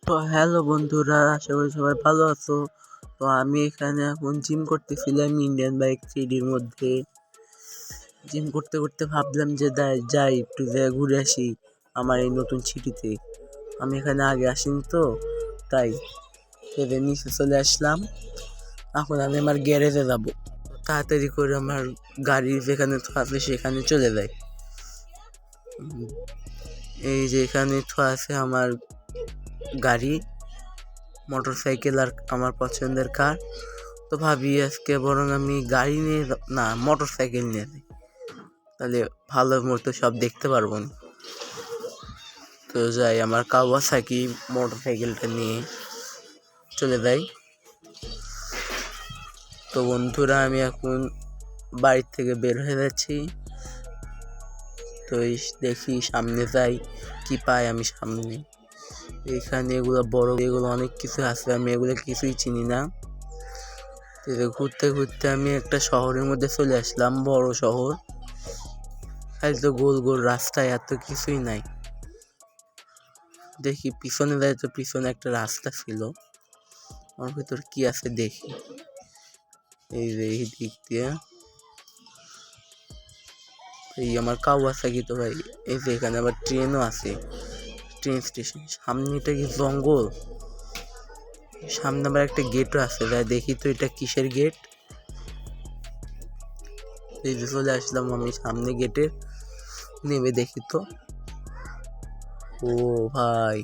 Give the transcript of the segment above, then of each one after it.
তো হ্যালো বন্ধুরা, আশা করি সবাই ভালো আছো। তো আমি এখানে এখন জিম করতেছিলাম ইন্ডিয়ান বাইক 3Dর মধ্যে। জিম করতে করতে ভাবলাম যে যাই একটু ঘুরে আসি আমার এই নতুন সিটিতে। আমি এখানে আগে আসিনি তো, তাই নিচে চলে আসলাম। এখন আমি আমার গ্যারেজে যাবো, তাড়াতাড়ি করে আমার গাড়ি যেখানে আছে সেখানে চলে যাই। এই যে এখানে আছে আমার গাড়ি, মোটরসাইকেল আর আমার পছন্দের কার। তো ভাবি আজকে বরং আমি গাড়ি নিয়ে না মোটরসাইকেল নিয়ে যাই, তাহলে ভালো মতো সব দেখতে পারবো না। তো যাই, আমার কাওয়াসাকি মোটরসাইকেলটা নিয়ে চলে যাই। তো বন্ধুরা, আমি এখন বাড়ির থেকে বের হয়ে যাচ্ছি। তো দেখি সামনে যাই কি পাই আমি সামনে। এখানে এগুলো বড়, এগুলো অনেক কিছু আছে, আমি এগুলো কিছুই চিনি না। ঘুরতে ঘুরতে আমি একটা শহরের মধ্যে চলে আসলাম, বড় শহর। খালি তো গোল গোল রাস্তায়, এত কিছুই নাই। দেখি পিছনে যাই, তো পিছনে একটা রাস্তা ছিল, ওর ভিতর কি আছে দেখি। এই যে এই দিক দিয়ে এই আমার কাওয়াসাকি। তো ভাই এই যে এখানে আবার ট্রেনও আছে, ট্রেন স্টেশন। সামনে এটা কি জঙ্গল, সামনে আবার একটা গেটও আছে। যাই দেখি তো এটা কিসের গেট। এই যে চলে আসলাম আমি সামনে গেটে, নেমে দেখি তো, ও ভাই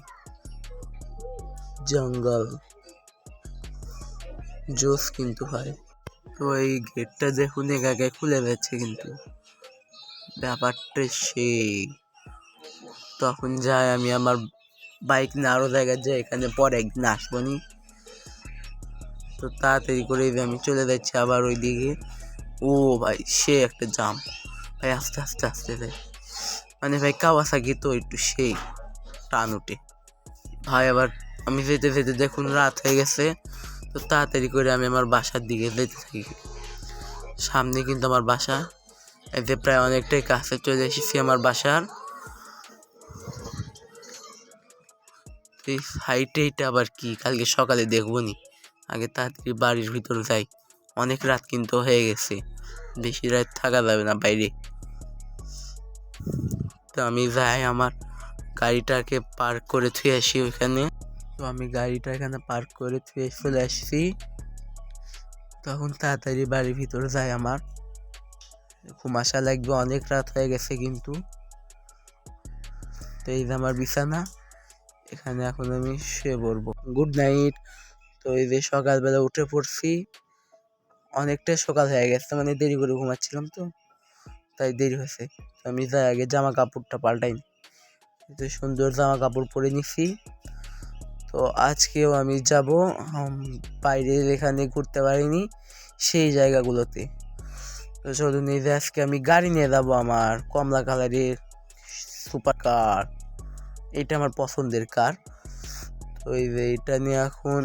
জঙ্গল জোস কিন্তু ভাই। তো এই গেটটা দেখুন একা খুলে যাচ্ছে, কিন্তু ব্যাপারটা সেই। তখন যাই আমি আমার বাইক নিয়ে আরো জায়গায় যাই, এখানে পরে একদিন আসবো নি। তো তাড়াতাড়ি করে আমি চলে যাচ্ছি আবার ওই দিকে। ও ভাই সে একটা জাম ভাই, আস্তে আস্তে আস্তে যাই। মানে ভাই কাওয়াসাকি তো একটু সেই টান উঠে ভাই। আবার আমি যেতে যেতে দেখুন রাত হয়ে গেছে। তো তাড়াতাড়ি করে আমি আমার বাসার দিকে যেতে থাকি। সামনে কিন্তু আমার বাসা, এতে প্রায় অনেকটাই কাছে চলে এসেছি আমার বাসার। এই সাইডে এটা আবার কি, কালকে সকালে দেখবো নি, আগে তাড়াতাড়ি বাড়ির ভিতর যাই। অনেক রাত কিন্তু হয়ে গেছে, বেশি রাত থাকা যাবে না বাইরে। তো আমি যাই, আমার গাড়িটাকে পার্ক করে থুয়ে আসি ওইখানে। তো আমি গাড়িটা এখানে পার্ক করে থুয়ে চলে আসছি। তখন তাড়াতাড়ি বাড়ির ভিতরে যাই, আমার ঘুম আসা লাগবে, অনেক রাত হয়ে গেছে কিন্তু। তো এই যে আমার বিছানা, এখানে এখন আমি শুয়ে পড়বো। Good night. তো এই যে সকালবেলা উঠে পড়ছি, অনেকটাই সকাল হয়ে গেছে, মানে দেরি করে ঘুমাচ্ছিলাম তো, তাই দেরি হয়েছে। তো আমি যাই আগে জামা কাপড়টা পাল্টাই, তো সুন্দর জামা কাপড় পরে নিছি। তো আজকেও আমি যাব বাইরে, যেখানে ঘুরতে পারিনি সেই জায়গাগুলোতে। তো চলুন, এই যে আজকে আমি গাড়ি নিয়ে যাবো, আমার কমলা কালারের সুপার কার, এটা আমার পছন্দের কার। তো এই যে এটা নিয়ে এখন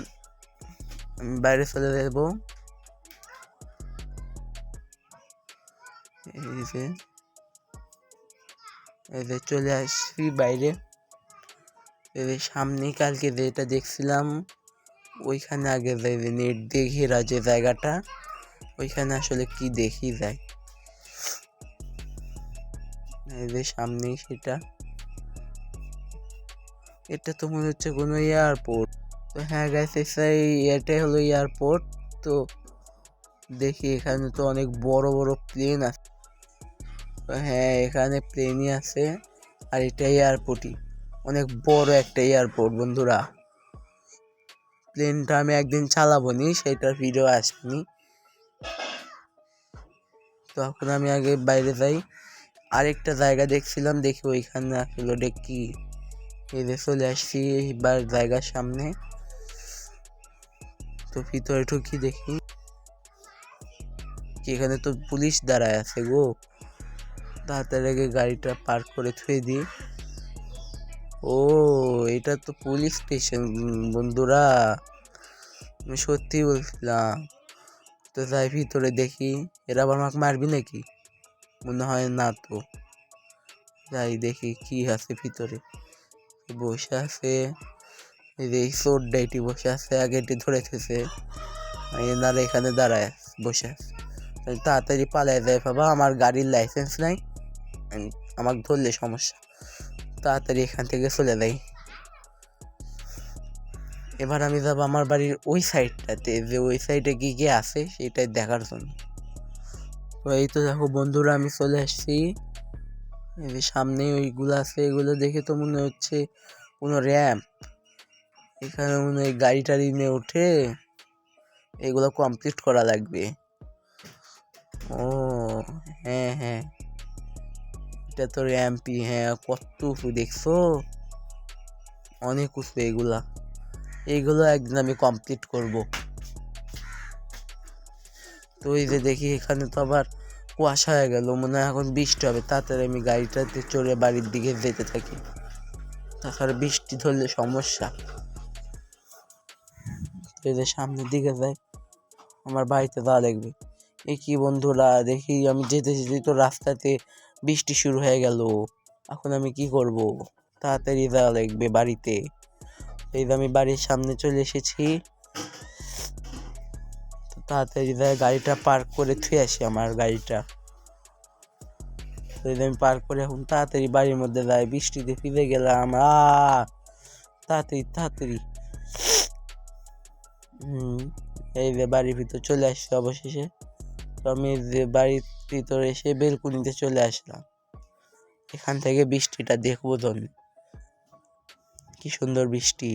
আমি বাইরে চলে যাবো। এই যে চলে আসছি বাইরে। এই যে সামনে কালকে যেটা দেখছিলাম ওইখানে আগে যাই, যে নেট দিয়ে ঘেরা যে জায়গাটা, ওইখানে আসলে কি দেখি যায়। এই যে সামনেই সেটা, এটা তো মনে হচ্ছে কোনো এয়ারপোর্ট। তো হ্যাঁ গাইস, এটাই হলো এয়ারপোর্ট। তো দেখি এখানে তো অনেক বড় বড় প্লেন আছে। তো হ্যাঁ, এখানে প্লেনই আছে, আর এটা এয়ারপোর্টই, অনেক বড় একটা এয়ারপোর্ট বন্ধুরা। প্লেনটা আমি একদিন চালাবো নি, সেটার ভিডিও আসেনি। তো এখন আমি আগে বাইরে যাই, আরেকটা জায়গা দেখছিলাম, দেখি ওইখানে আসলে কি। এই যে চলে আসছি এবার জায়গার সামনে। তো ভিতরে ঢুকি, দেখি কি এখানে তো পুলিশ দাঁড়ায় আছে গো। তাড়াতাড়ি আগে গাড়িটা পার্ক করে থুয়ে দিই। ও এটা তো পুলিশ স্টেশন বন্ধুরা, আমি সত্যি বলছিলাম। তো যাই ভিতরে দেখি, এরা আবার আমাকে মারবি নাকি, মনে হয় না। তো যাই দেখি কি আছে ভিতরে। বসে আছে, এই যে এই চোর ডাইটি বসে আছে, আগেটি ধরে থেছে, এনারা এখানে দাঁড়ায় বসে আছে। তাড়াতাড়ি পালায় যায় বাবা, আমার গাড়ির লাইসেন্স নাই, আমাকে ধরলে সমস্যা, তাড়াতাড়ি এখান থেকে চলে যাই। এবার আমি যাবো আমার বাড়ির ওই সাইডটাতে, যে ওই সাইডে কি কি আছে সেটাই দেখার জন্য। তো এই তো দেখো বন্ধুরা, আমি চলে আসছি। এই যে সামনে ওইগুলো আছে, এগুলো দেখে তো মনে হচ্ছে কোনো র্যাম্প। এখানে মনে হয় গাড়ি টাড়ি নিয়ে উঠে এগুলো কমপ্লিট করা লাগবে। ও হ্যাঁ হ্যাঁ, এটা তো র্যাম্পই। হ্যাঁ, কত উঁচু দেখছো, অনেক উঁচু এইগুলো একদিন আমি কমপ্লিট করব। তো এই যে দেখি এখানে তো আবার কুয়াশা হয়ে গেল, মনে হয় এখন বৃষ্টি হবে। তাড়াতাড়ি আমি গাড়িটাতে চড়ে বাড়ির দিকে যেতে থাকি, তাছাড়া বৃষ্টি ধরলে সমস্যা। তো এই যে সামনের দিকে যাই, আমার বাড়িতে যাওয়া লাগবে। এই কি বন্ধুরা, দেখি আমি যেতে যেতে তো রাস্তাতে বৃষ্টি শুরু হয়ে গেল। এখন আমি কি করব? তাড়াতাড়ি যাওয়া লাগবে বাড়িতে। এই যে আমি বাড়ির সামনে চলে এসেছি, তাড়াতাড়ি যাই গাড়িটা পার্ক করে থুয়ে আসি আমার গাড়িটা। আমি পার্ক করে এখন তাড়াতাড়ি বাড়ির মধ্যে যাই, বৃষ্টিতে ভিজে গেলাম। তাড়াতাড়ি তাড়াতাড়ি। এই যে বাড়ির ভিতর চলে আসছি অবশেষে। তো আমি যে বাড়ির ভিতরে এসে বেলকুনিতে চলে আসলাম, এখান থেকে বৃষ্টিটা দেখবো ধন, কি সুন্দর বৃষ্টি।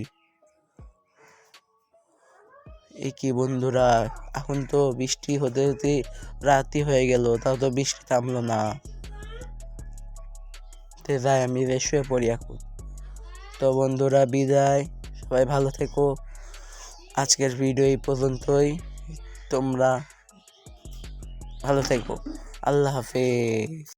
এই কি বন্ধুরা, এখন তো বৃষ্টি হতে হতে রাতই হয়ে গেল, তাও তো বৃষ্টি থামলো না। তে যাই আমি শুয়ে পড়ি এখন। তো বন্ধুরা বিদায়, সবাই ভালো থেকো। আজকের ভিডিও এই পর্যন্তই, তোমরা ভালো থেকো, আল্লাহ হাফেজ।